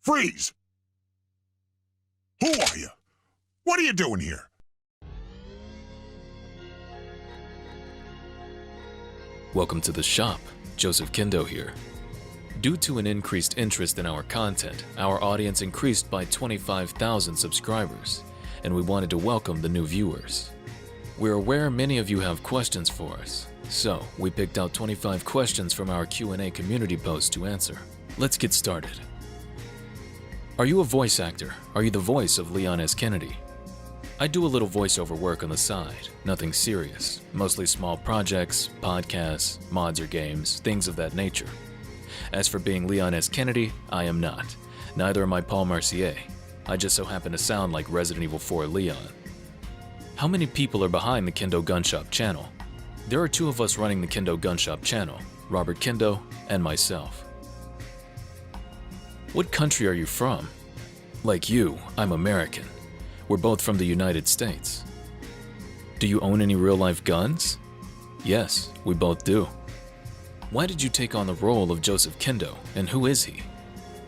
Freeze! Who are you? What are you doing here? Welcome to the shop. Joseph Kendo here. Due to an increased interest in our content, our audience increased by 25,000 subscribers, and we wanted to welcome the new viewers. We're aware many of you have questions for us, so we picked out 25 questions from our Q&A community post to answer. Let's get started. Are you a voice actor? Are you the voice of Leon S. Kennedy? I do a little voiceover work on the side, nothing serious, mostly small projects, podcasts, mods or games, things of that nature. As for being Leon S. Kennedy, I am not. Neither am I Paul Mercier. I just so happen to sound like Resident Evil 4 Leon. How many people are behind the Kendo Gun Shop channel? There are two of us running the Kendo Gun Shop channel, Robert Kendo and myself. What country are you from? Like you, I'm American. We're both from the United States. Do you own any real-life guns? Yes, we both do. Why did you take on the role of Joseph Kendo, and who is he?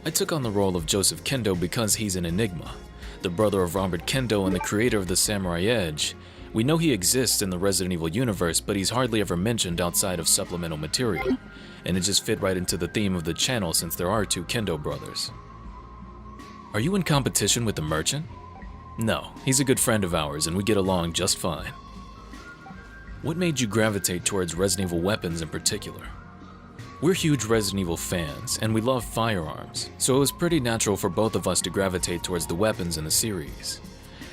I took on the role of Joseph Kendo because he's an enigma. The brother of Robert Kendo and the creator of the Samurai Edge. We know he exists in the Resident Evil universe, but he's hardly ever mentioned outside of supplemental material, and it just fit right into the theme of the channel since there are two Kendo brothers. Are you in competition with the merchant? No, he's a good friend of ours and we get along just fine. What made you gravitate towards Resident Evil weapons in particular? We're huge Resident Evil fans and we love firearms, so it was pretty natural for both of us to gravitate towards the weapons in the series.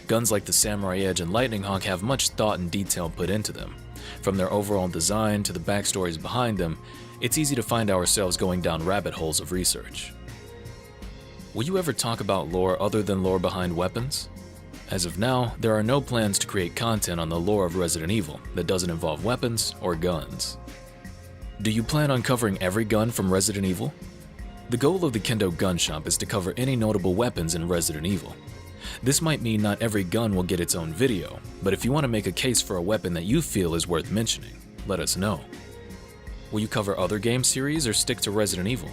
Guns like the Samurai Edge and Lightning Hawk have much thought and detail put into them. From their overall design to the backstories behind them, it's easy to find ourselves going down rabbit holes of research. Will you ever talk about lore other than lore behind weapons? As of now, there are no plans to create content on the lore of Resident Evil that doesn't involve weapons or guns. Do you plan on covering every gun from Resident Evil? The goal of the Kendo Gun Shop is to cover any notable weapons in Resident Evil. This might mean not every gun will get its own video, but if you want to make a case for a weapon that you feel is worth mentioning, let us know. Will you cover other game series or stick to Resident Evil?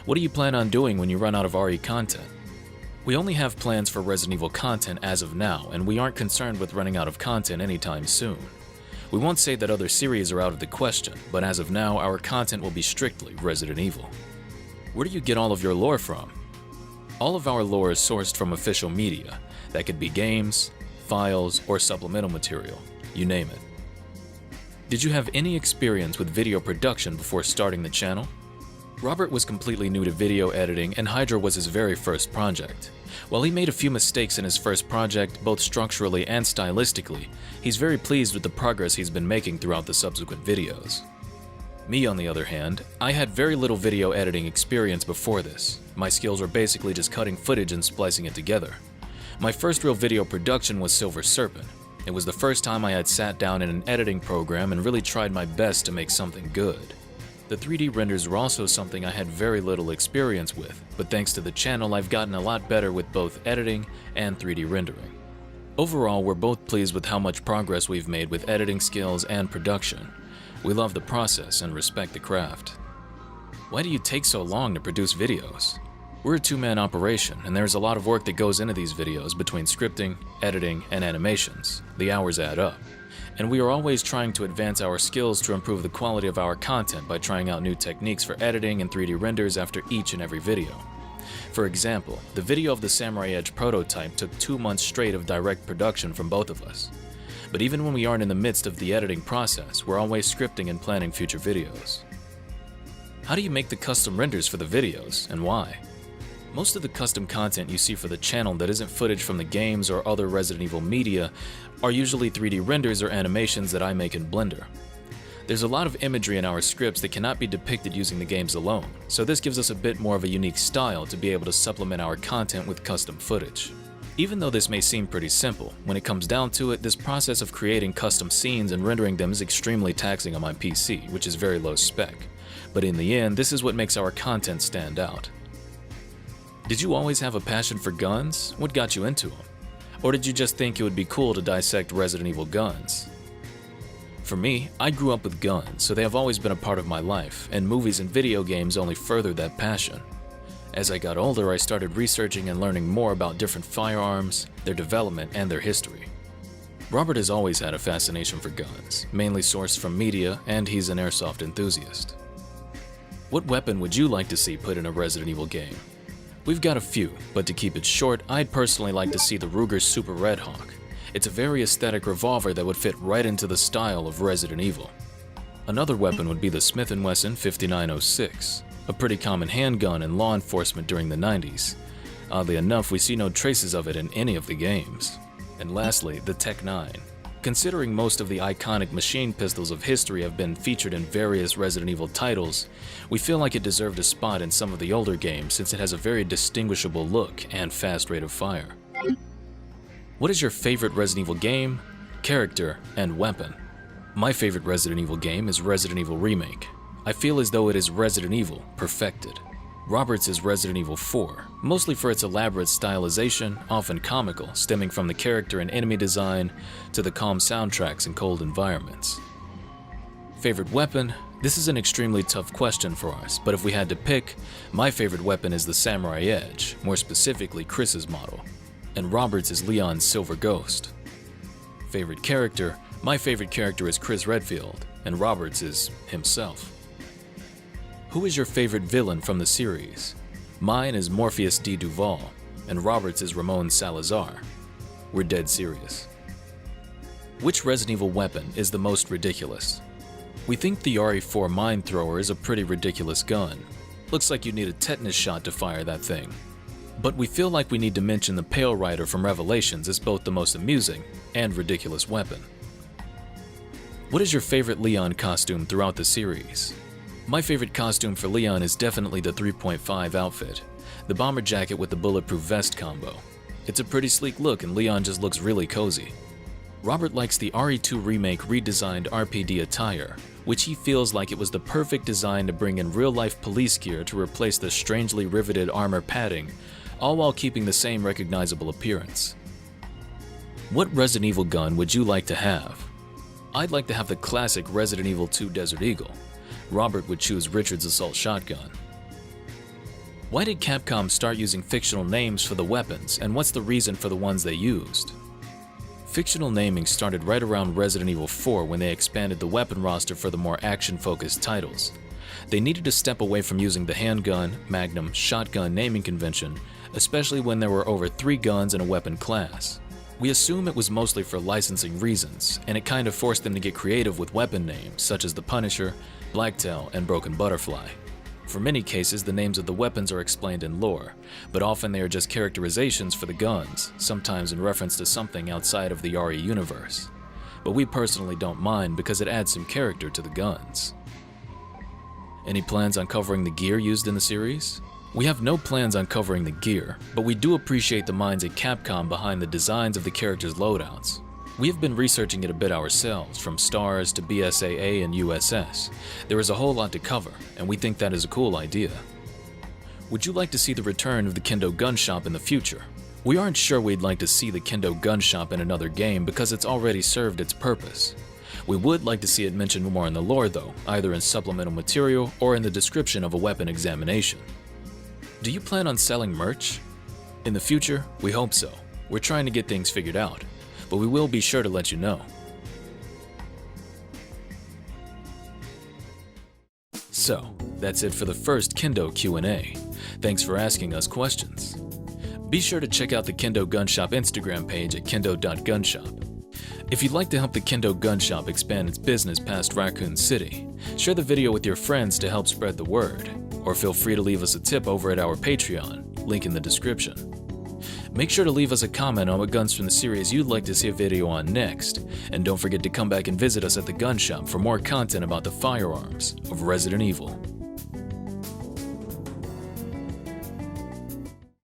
What do you plan on doing when you run out of RE content? We only have plans for Resident Evil content as of now, and we aren't concerned with running out of content anytime soon. We won't say that other series are out of the question, but as of now, our content will be strictly Resident Evil. Where do you get all of your lore from? All of our lore is sourced from official media. That could be games, files, or supplemental material, you name it. Did you have any experience with video production before starting the channel? Robert was completely new to video editing and Hydra was his very first project. While he made a few mistakes in his first project, both structurally and stylistically, he's very pleased with the progress he's been making throughout the subsequent videos. Me, on the other hand, I had very little video editing experience before this. My skills were basically just cutting footage and splicing it together. My first real video production was Silver Serpent. It was the first time I had sat down in an editing program and really tried my best to make something good. The 3D renders were also something I had very little experience with, but thanks to the channel I've gotten a lot better with both editing and 3D rendering. Overall, we're both pleased with how much progress we've made with editing skills and production. We love the process and respect the craft. Why do you take so long to produce videos? We're a two-man operation, and there's a lot of work that goes into these videos between scripting, editing, and animations. The hours add up. And we are always trying to advance our skills to improve the quality of our content by trying out new techniques for editing and 3D renders after each and every video. For example, the video of the Samurai Edge prototype took 2 months straight of direct production from both of us. But even when we aren't in the midst of the editing process, we're always scripting and planning future videos. How do you make the custom renders for the videos, and why? Most of the custom content you see for the channel that isn't footage from the games or other Resident Evil media are usually 3D renders or animations that I make in Blender. There's a lot of imagery in our scripts that cannot be depicted using the games alone, so this gives us a bit more of a unique style to be able to supplement our content with custom footage. Even though this may seem pretty simple, when it comes down to it, this process of creating custom scenes and rendering them is extremely taxing on my PC, which is very low spec. But in the end, this is what makes our content stand out. Did you always have a passion for guns? What got you into them? Or did you just think it would be cool to dissect Resident Evil guns? For me, I grew up with guns, so they have always been a part of my life, and movies and video games only further that passion. As I got older, I started researching and learning more about different firearms, their development, and their history. Robert has always had a fascination for guns, mainly sourced from media, and he's an airsoft enthusiast. What weapon would you like to see put in a Resident Evil game? We've got a few, but to keep it short, I'd personally like to see the Ruger Super Red Hawk. It's a very aesthetic revolver that would fit right into the style of Resident Evil. Another weapon would be the Smith & Wesson 5906, a pretty common handgun in law enforcement during the 90s. Oddly enough, we see no traces of it in any of the games. And lastly, the Tech 9. Considering most of the iconic machine pistols of history have been featured in various Resident Evil titles, we feel like it deserved a spot in some of the older games since it has a very distinguishable look and fast rate of fire. What is your favorite Resident Evil game, character, and weapon? My favorite Resident Evil game is Resident Evil Remake. I feel as though it is Resident Evil perfected. Robert's is Resident Evil 4, mostly for its elaborate stylization, often comical, stemming from the character and enemy design to the calm soundtracks and cold environments. Favorite weapon? This is an extremely tough question for us, but if we had to pick, my favorite weapon is the Samurai Edge, more specifically Chris's model, and Robert's is Leon's Silver Ghost. Favorite character? My favorite character is Chris Redfield, and Robert's is himself. Who is your favorite villain from the series? Mine is Morpheus D. Duval, and Robert's is Ramon Salazar. We're dead serious. Which Resident Evil weapon is the most ridiculous? We think the RE4 Mine Thrower is a pretty ridiculous gun. Looks like you need a tetanus shot to fire that thing. But we feel like we need to mention the Pale Rider from Revelations as both the most amusing and ridiculous weapon. What is your favorite Leon costume throughout the series? My favorite costume for Leon is definitely the 3.5 outfit, the bomber jacket with the bulletproof vest combo. It's a pretty sleek look and Leon just looks really cozy. Robert likes the RE2 Remake redesigned RPD attire, which he feels like it was the perfect design to bring in real-life police gear to replace the strangely riveted armor padding, all while keeping the same recognizable appearance. What Resident Evil gun would you like to have? I'd like to have the classic Resident Evil 2 Desert Eagle. Robert would choose Richard's assault shotgun. Why did Capcom start using fictional names for the weapons, and what's the reason for the ones they used? Fictional naming started right around Resident Evil 4 when they expanded the weapon roster for the more action-focused titles. They needed to step away from using the handgun, magnum, shotgun naming convention, especially when there were over 3 guns in a weapon class. We assume it was mostly for licensing reasons, and it kind of forced them to get creative with weapon names such as the Punisher, Blacktail, and Broken Butterfly. For many cases, the names of the weapons are explained in lore, but often they are just characterizations for the guns, sometimes in reference to something outside of the RE universe. But we personally don't mind because it adds some character to the guns. Any plans on covering the gear used in the series? We have no plans on covering the gear, but we do appreciate the minds at Capcom behind the designs of the characters' loadouts. We have been researching it a bit ourselves, from STARS to BSAA and USS. There is a whole lot to cover, and we think that is a cool idea. Would you like to see the return of the Kendo Gun Shop in the future? We aren't sure we'd like to see the Kendo Gun Shop in another game because it's already served its purpose. We would like to see it mentioned more in the lore though, either in supplemental material or in the description of a weapon examination. Do you plan on selling merch? In the future, we hope so. We're trying to get things figured out, but we will be sure to let you know. So, that's it for the first Kendo Q&A. Thanks for asking us questions. Be sure to check out the Kendo Gun Shop Instagram page at kendo.gunshop. If you'd like to help the Kendo Gun Shop expand its business past Raccoon City, share the video with your friends to help spread the word, or feel free to leave us a tip over at our Patreon, link in the description. Make sure to leave us a comment on what guns from the series you'd like to see a video on next, and don't forget to come back and visit us at the Gun Shop for more content about the firearms of Resident Evil.